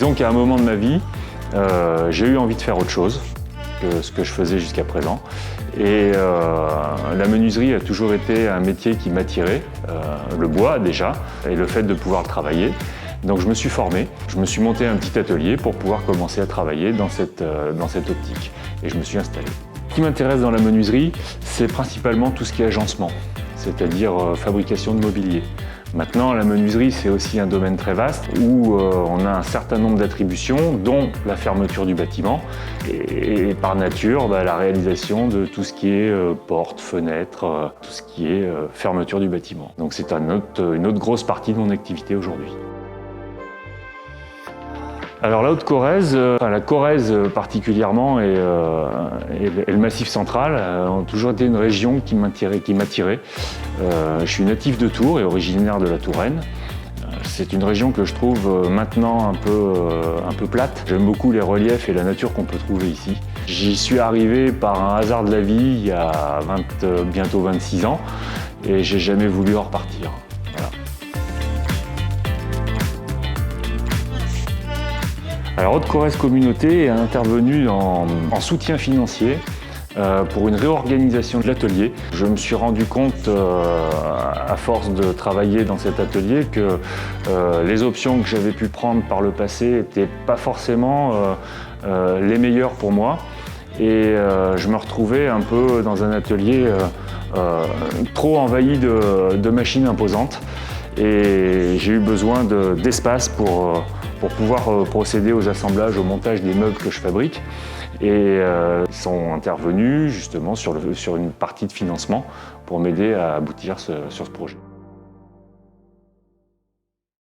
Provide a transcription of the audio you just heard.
Donc à un moment de ma vie, j'ai eu envie de faire autre chose que ce que je faisais jusqu'à présent. Et la menuiserie a toujours été un métier qui m'attirait, le bois déjà, et le fait de pouvoir le travailler. Donc je me suis formé, je me suis monté un petit atelier pour pouvoir commencer à travailler dans cette optique. Et je me suis installé. Ce qui m'intéresse dans la menuiserie, c'est principalement tout ce qui est agencement, c'est-à-dire fabrication de mobilier. Maintenant, la menuiserie, c'est aussi un domaine très vaste où on a un certain nombre d'attributions, dont la fermeture du bâtiment et par nature, la réalisation de tout ce qui est portes, fenêtres, tout ce qui est fermeture du bâtiment. Donc c'est une autre grosse partie de mon activité aujourd'hui. Alors la Haute-Corrèze, la Corrèze particulièrement et le Massif central ont toujours été une région qui m'attirait. Je suis natif de Tours et originaire de la Touraine. C'est une région que je trouve maintenant un peu plate. J'aime beaucoup les reliefs et la nature qu'on peut trouver ici. J'y suis arrivé par un hasard de la vie il y a bientôt 26 ans et j'ai jamais voulu en repartir. Voilà. Alors Haute-Corrèze Communauté est intervenue en soutien financier pour une réorganisation de l'atelier. Je me suis rendu compte, à force de travailler dans cet atelier, que les options que j'avais pu prendre par le passé n'étaient pas forcément les meilleures pour moi. Et je me retrouvais un peu dans un atelier trop envahi de machines imposantes. Et j'ai eu besoin d'espace pour pouvoir procéder aux assemblages, au montage des meubles que je fabrique. Et ils sont intervenus justement sur une partie de financement pour m'aider à aboutir sur ce projet.